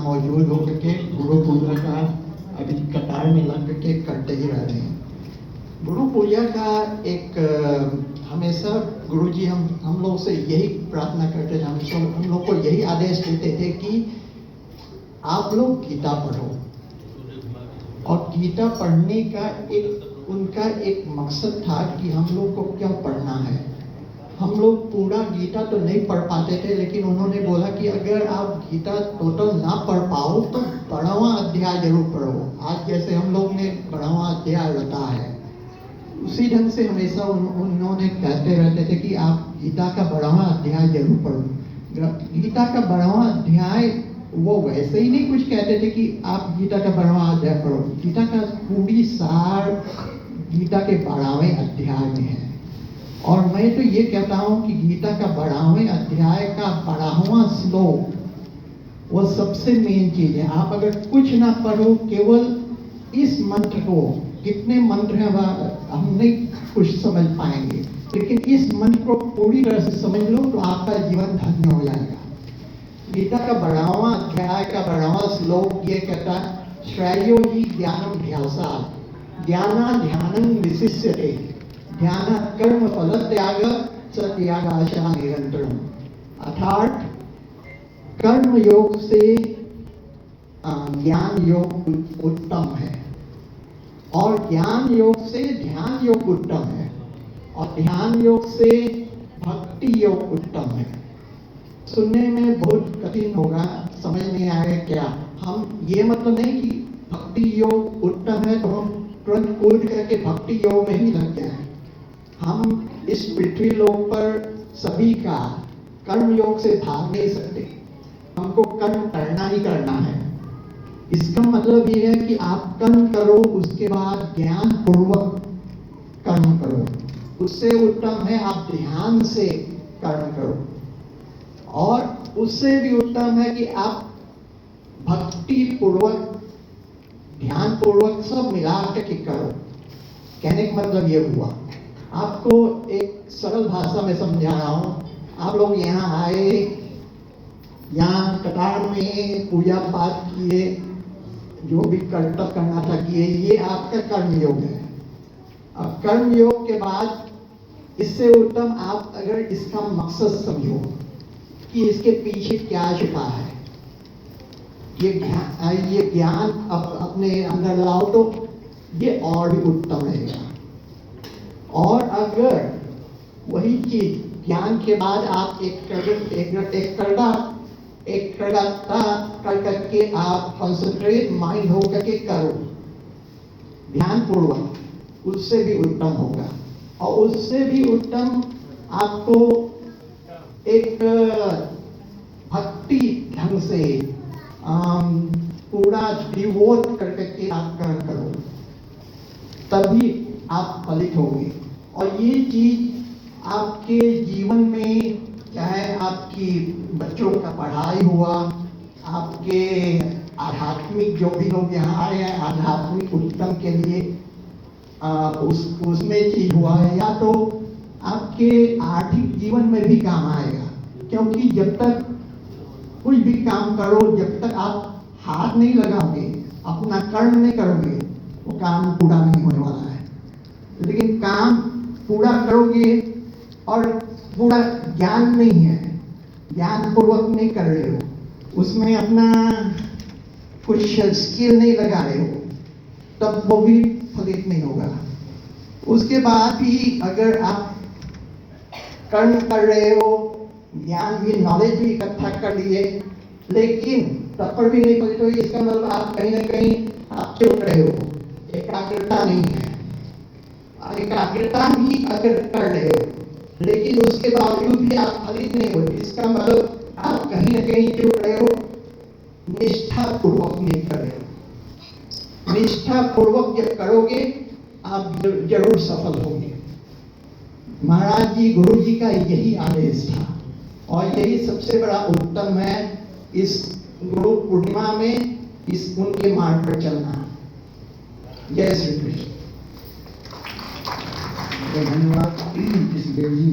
मौजूद होकर के गुरु पूजा का अभी कतार में लग करके करते ही रह रहे हैं। गुरु पूजा का एक हमेशा गुरुजी हम लोग से यही प्रार्थना करते थे, हम लोग को यही आदेश देते थे कि आप लोग गीता पढ़ो। और गीता पढ़ने का उनका एक मकसद था कि हम लोग को क्यों पढ़ना है। हम लोग पूरा गीता तो नहीं पढ़ पाते थे, लेकिन उन्होंने बोला कि अगर आप गीता टोटल ना पढ़ पाओ तो 12वां अध्याय जरूर पढ़ो। आज जैसे हम लोग ने 12वां अध्याय रटा है, उसी ढंग से हमेशा उन्होंने कहते रहते थे कि आप गीता का 12वां अध्याय जरूर पढ़ो। गीता का 12वां अध्याय वो वैसे ही नहीं कुछ कहते थे कि आप गीता का 12वां अध्याय पढ़ो। गीता का पूरी सार गीता के 12वें अध्याय में है। और मैं तो ये कहता हूं कि गीता का 12वें अध्याय का 12वां श्लोक वो सबसे मेन चीज है। आप अगर कुछ ना पढ़ो, केवल इस मंत्र को, कितने मंत्र हैं हम नहीं कुछ समझ पाएंगे, लेकिन इस मंत्र को पूरी तरह से समझ लो तो आपका जीवन धन्य हो जाएगा। गीता का 12वां अध्याय का 12वां श्लोक ये कहता है, श्रेयो हि ज्ञानमभ्यासात् ज्ञानाध्यानं विशिष्यते ध्यानात् कर्म फल त्याग स त्यागाशा निरंतरम। अर्थात कर्म योग से ज्ञान योग उत्तम है, और ज्ञान योग से ध्यान योग उत्तम है, और ध्यान योग से भक्ति योग उत्तम है। सुनने में बहुत कठिन होगा, समझ नहीं आएगा क्या। हम ये मतलब नहीं कि भक्ति योग उत्तम है तो हम तुरंत कूद करके भक्ति योग में ही लग जाए। हम इस पृथ्वी लोक पर सभी का कर्म योग से भाग नहीं सकते, हमको कर्म करना ही करना है। इसका मतलब ये है कि आप कर्म करो, उसके बाद ज्ञान पूर्वक कर्म करो। उससे उत्तम है आप ध्यान से कर्म करो, और उससे भी उत्तम है कि आप भक्ति पूर्वक, ध्यान पूर्वक सब मिला के करो। कहने का मतलब ये हुआ, आपको एक सरल भाषा में समझा रहा हूं। आप लोग यहाँ आए, यहाँ कतार में पूजा पाठ किए, जो भी कर्तव्य करना था किए, ये आपका कर्म योग है। अब कर्म योग के बाद इससे उत्तम आप अगर इसका मकसद समझो कि इसके पीछे क्या छिपा है, ये ज्ञान अपने अंदर लाओ तो ये और भी उत्तम रहेगा। और अगर वही चीज ज्ञान के बाद आप एक करके आप कंसंट्रेट माइंड हो करके करो ध्यान पूर्वक, उससे भी उत्तम होगा। और उससे भी उत्तम आपको एक भक्ति ढंग से पूरा डिवोट करके आप कर्म करो, तभी आप फलित होंगे। और ये चीज आपके जीवन में, चाहे आपकी बच्चों का पढ़ाई हुआ, आपके आध्यात्मिक जो भी लोग यहाँ आए हैं आध्यात्मिक उत्तम के लिए उसमें चीज हुआ है, या तो आपके आर्थिक जीवन में भी काम आएगा। क्योंकि जब तक कुछ भी काम करो, जब तक आप हाथ नहीं लगाओगे, अपना कर्म नहीं करोगे, वो काम पूरा नहीं होने वाला है। लेकिन काम पूरा करोगे और पूरा ज्ञान नहीं है, ज्ञान पूर्वक नहीं कर रहे हो, उसमें अपना कुछ स्किल नहीं लगा रहे हो, तब वो भी फलित नहीं होगा। उसके बाद भी अगर आप कर्म कर रहे हो, ज्ञान भी, नॉलेज भी इकट्ठा कर लिए, लेकिन तब पर भी नहीं फलित हो, इसका मतलब आप कहीं ना कहीं आप चुक रहे हो, एकाग्रता नहीं है। एकाग्रता भी अगर कर रहे हो, लेकिन उसके बावजूद भी आप फलित नहीं हो, इसका मतलब आप कहीं ना कहीं चुक रहे हो, निष्ठा पूर्वक नहीं कर रहे हो। निष्ठा पूर्वक जब करोगे आप जरूर सफल होंगे। महाराज जी, गुरु जी का यही आदेश था, और यही सबसे बड़ा उत्तम है इस गुरु पूर्णिमा में, इस उनके मार्ग पर चलना। जय श्री कृष्ण। धन्यवाद देव जी।